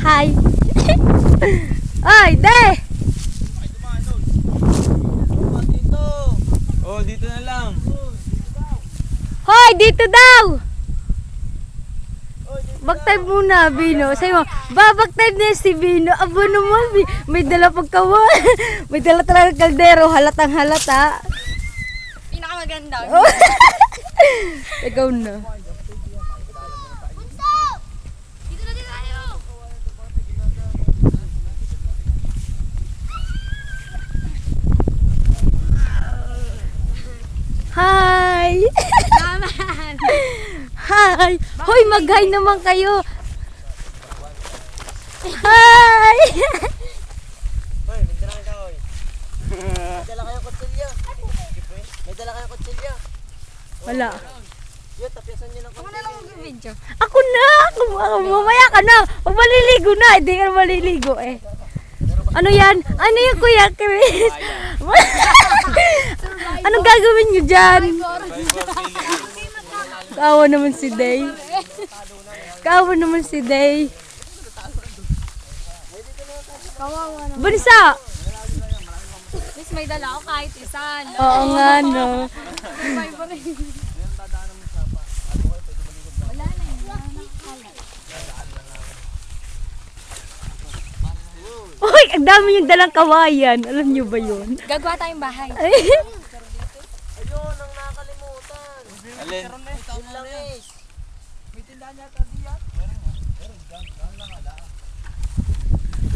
Hi. Ay, de! Oh, dito na lang. Hoy, dito daw! Back-time muna, Bino. Sabi mo, back-time na si Bino. Abo naman, may dala pagkawan. May dala talaga kaldero, halatang halata. Pinakamaganda. Ikaw na. Dito na din tayo. Hi! Naman. Hi! Hoy, mag-hi naman kayo. Hi! Hoy, may dala ka, hoy. May dala kayong kutsilyo. May dala kayong kutsilyo. Wala. Yun, tapyasan nyo ng Ako na lang mag-video. Ako na! Mamaya ka na! Pag maliligo na, hindi ka na maliligo eh. Ano yan? Ano yung Kuya Chris? Anong gagawin nyo dyan? Kaawa naman si Day. Kaawa naman si Day. Kawawa naman. Bunsa! Miss, may dala ako kahit isa. Oo nga no. Wala na yun. Uy, ang dami yung dalang kawayan. Alam nyo ba yun? Gagawa tayong bahay. ayun, ang nakalimutan. Alin? Yung langis. May tindahan yata diyan.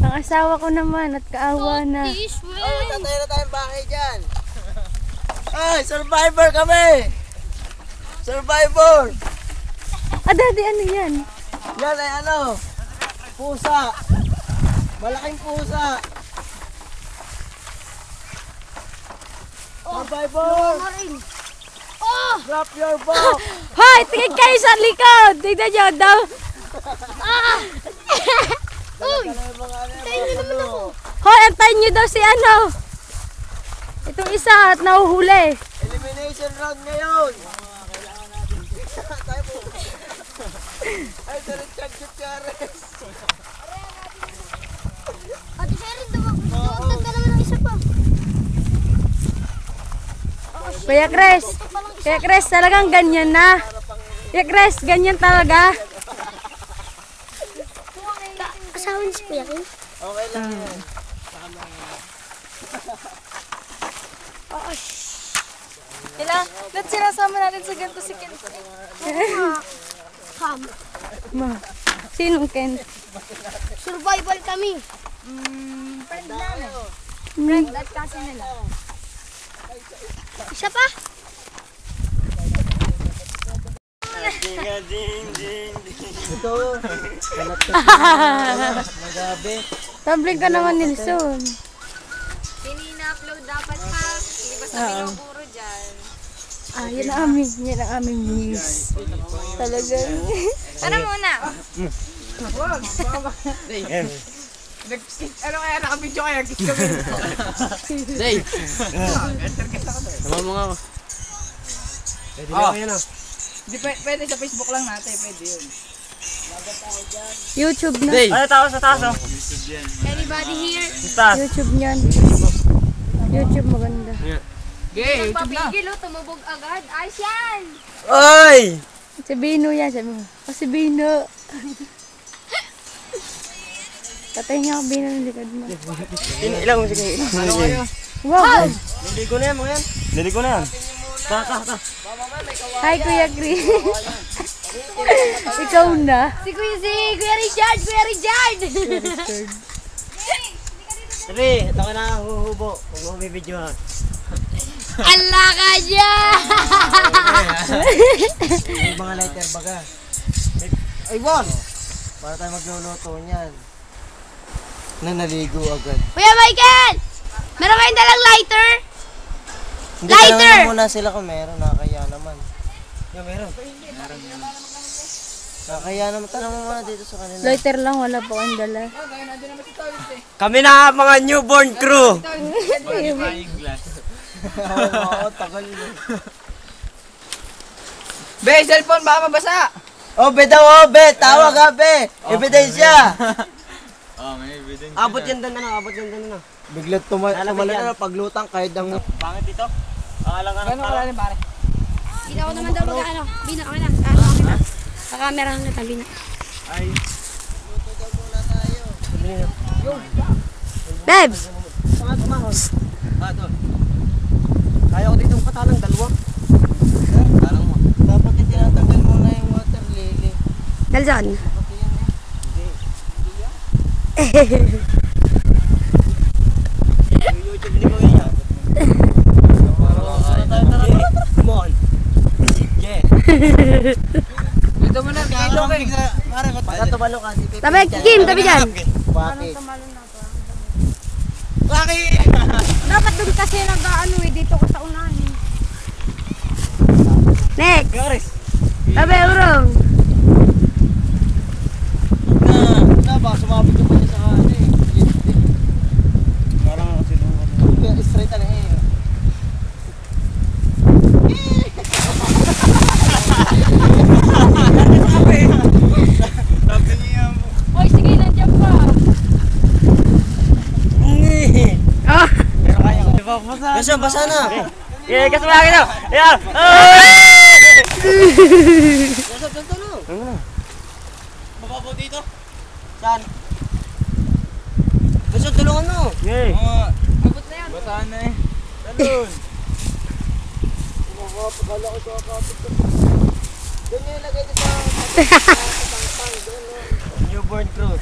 Ang asawa ko naman at kaawa na. This Oh, way. tatayo na tayong bahay dyan. Ay, survivor kami! Survivor! Ah, daddy, ano yan? Yan ay ano? Pusa. Malaking pusa. Survivor! Oh! Drop your box! Hoy, tingin kayo sa likod! Tingnan nyo daw. Uy! Tayo naman ako. Hoy, antayin nyo daw si ano. Itong isa at nahuhuli. Elimination round ngayon! Tayo po. Ay, Richard Gutierrez! Ate Sherin, dumagdag ka naman ng isa pa. Kuya Chris, Kuya Chris, talagang ganyan na. Kuya Chris, ganyan talaga. Asawa niya si Kuya Kim? Okay lang yan. Ila, ba't sinasama natin sa ganito si Kim? Ma, sinong Ken? Survival kami. Friend namin. Friend at kasi nila. Isa pa? Ito, hanap ka magabi. Tumbling ka naman, Nilson. Pinina-upload dapat ha. Hindi basta pinupuro dyan. Ah, yan ang aming news. Talagang. Ano muna? Ano kaya nakabidyo kaya? Day! Naman mo nga ako. Pwede na ako yan ah. Hindi pwede sa Facebook lang natin, pwede yun. YouTube na. Day! Ano tao sa taas oh? Anybody here? Taas! YouTube niyan. YouTube maganda. Okay, YouTube na. Papigil o, tumubog agad. Ayos yan! Oy! Si Bino yan, sabi mo. Oh, si Bino. Patay niya ako, Bino, ng likod mo. Ilang mo sige. Ano kayo? Wow! Niligo na yan mga yan. Niligo na yan. Ta. Hi, Kuya Chris. Ikaw na. Si Kuya Richard! Kuya Richard! Sabi, ito ka na huhubo. Huwag mo bibidyo ha. Ala ka dyan! May mga lighter baga. Ay, Bon! Para tayo magluluto niyan. Na naligo agad. Kuya Michael! Meron kayong dalang lighter? Hindi, Lighter! tanongin muna sila kung meron. Nakakaya naman. Yeah, meron. Nakakaya naman. Tanong mo muna dito sa kanila. Lighter lang, wala po ang dala. Kami na mga newborn crew! Oo, tagal mo. Be, cellphone baka mabasa. Oh, be daw, oh, be! Tawag ha, be! Ebidensya! Abot yan doon na, abot yan doon na. Bigla tumalala na paglutang kahit ang... Pangit dito? Alang-alang Gano'n kalalim pare? Bina ko naman daw mag-ano. Bina, okay na. Okay na. Sa camera na tabi na. Ay. Luto daw muna tayo. Bebs! Doon. Kaya ko dito katalang dalawa. Talang mo. Dapat tinatanggal mo na yung water lily. Dalson. YouTube ni Kuya yan. Come on. Yeah. Dito mo na, dito kayo. Pagka tumalo ka, si Pepe. Tabi, Kim, tabi dyan. Bakit? Dapat doon kasi nag-ano eh. Dito ko sa unahan eh. Next. Yoris. Tabi, urong. Baka sumabit yung pa niya sa ano eh. Parang sinunod. Straight na eh. Hoy, sige, nandiyan pa. Oh. Pero kaya ko. Basa na. Yeah, kasi mga kito. Yeah. Basa, tulong. Ano na? Mababaw dito? Saan? Basa, tulungan mo. Yeah. Abot na yan. Bataan na eh. Talon. Pagkala ko sa kapit ko. Doon yung ilagay ko sa pang-pang. Doon no. Newborn fruit.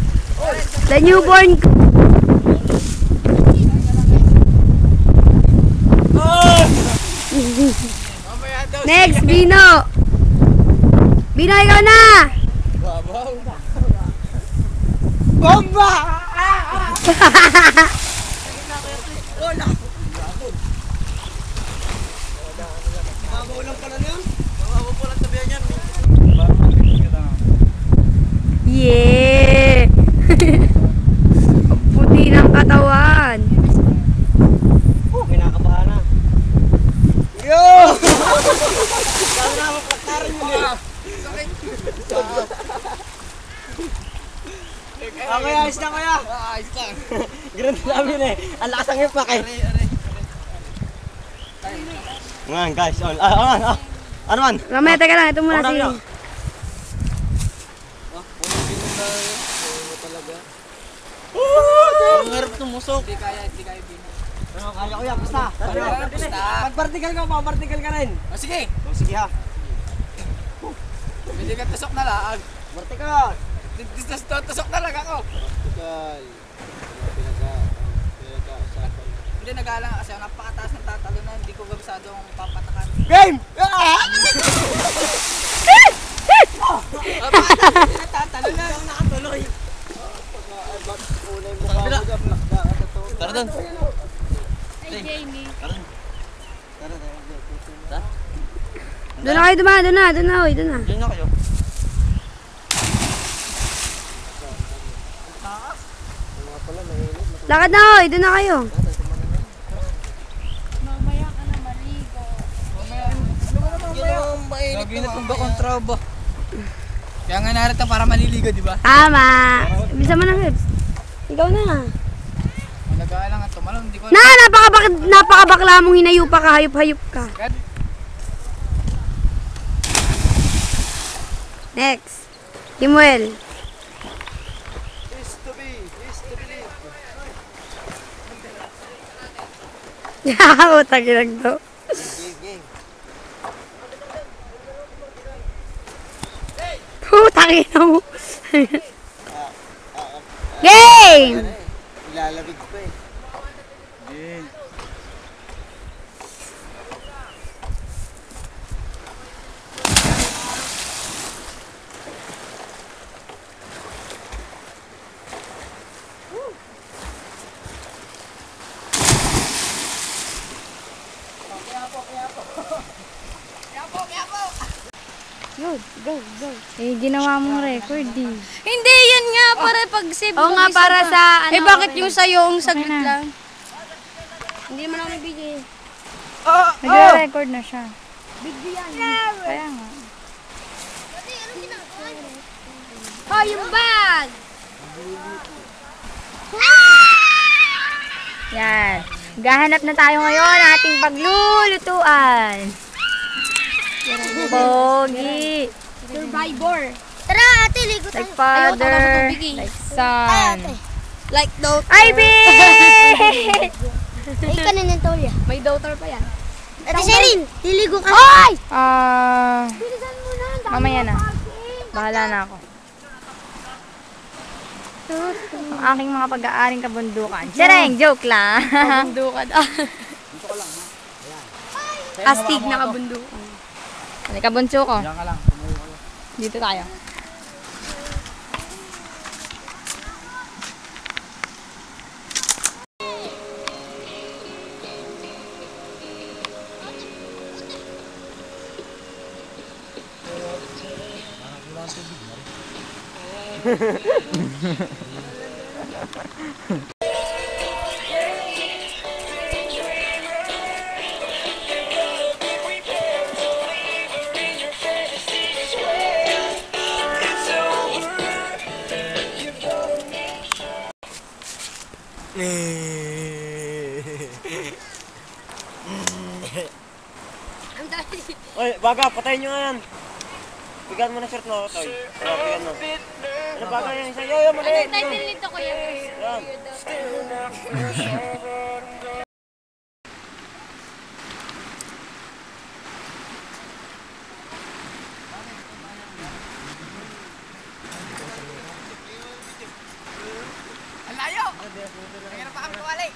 The newborn. Mamaya daw. Next, Bino. Bino, ikaw na. Bomba! Babaw lang pala na yun. Babaw po lang tabihan yan. Yeah. Puti ng katawan. Kinakabahan na. Yo! Kaya na mapagtarin mo eh. Kaya, ayos na kaya. Ayos lang. Ganun namin eh. Ang lakas ang ipak eh. Ngayon guys, ano man? Mamaya, teka lang. Ito muna si... Ang harap tumusok. Hindi kaya Bino. Kaya ko yan, basta. Basta. Pag-partical ka, pag-partical ka rin. O sige. Sige ha. Hindi ka tusok na lang. Vertical. Tusok na lang ako. Vertical. Hindi nag-aalang kasi napakataas ng tatalo na hindi ko gabisadong papatakan. Game! Tatalo na. Nakatuloy. Tara doon. Ay, Jamie. Doon na kayo dumaan. Doon na. Uy, doon na. Diyan na kayo. Lakad na, uy. Doon na kayo. Mamaya ka na maligo. Lagi na itong bakontra ba? Kaya nga narito para maliligo, di ba? Tama. Bisa mo na, Bebs. Ikaw na. Nag-aalang at tumalong, hindi ko Napakabakla mong hinayupa ka. Hayop-hayop ka. Next. Kimuel. Is to believe. Utang ilang to. Game. Utang ina mo. Game! Ilalabig pa eh. Go. Eh, ginawa mong record eh. Hindi, yan nga para pag-save. Oo nga, para sa ano. Eh, bakit yung sa'yo ang saglit lang? Hindi naman ako nagbigay. Nagre-record na siya. Kaya nga. Oh, yung bag! Yan. Gahanap na tayo ngayon ng ating paglulutuan. Pogi. Survivor. Tara, ate, ligo tayo. Like father. Like son. Like daughter. Ivy! Ay, kanin ng tolya. May daughter pa yan. Ate Sherin, liligo ka. Ay! Bilisan mo na. Mamaya na. Bahala na ako. Ang aking mga pag-aaring kabundukan. Sereng, joke lang. Kabundukan. Astig na kabundukan. Halika, bunso ko. Diyan ka lang. Dito tayo. Oy, baga, patayin nyo nga yan. Bigyan mo na shirt mo, Toy. Bigyan mo. Ano baga yan? Isa, yo, mali. Title nito ko yan. Yan. Ang layo! Kaya na pa kami tuwali.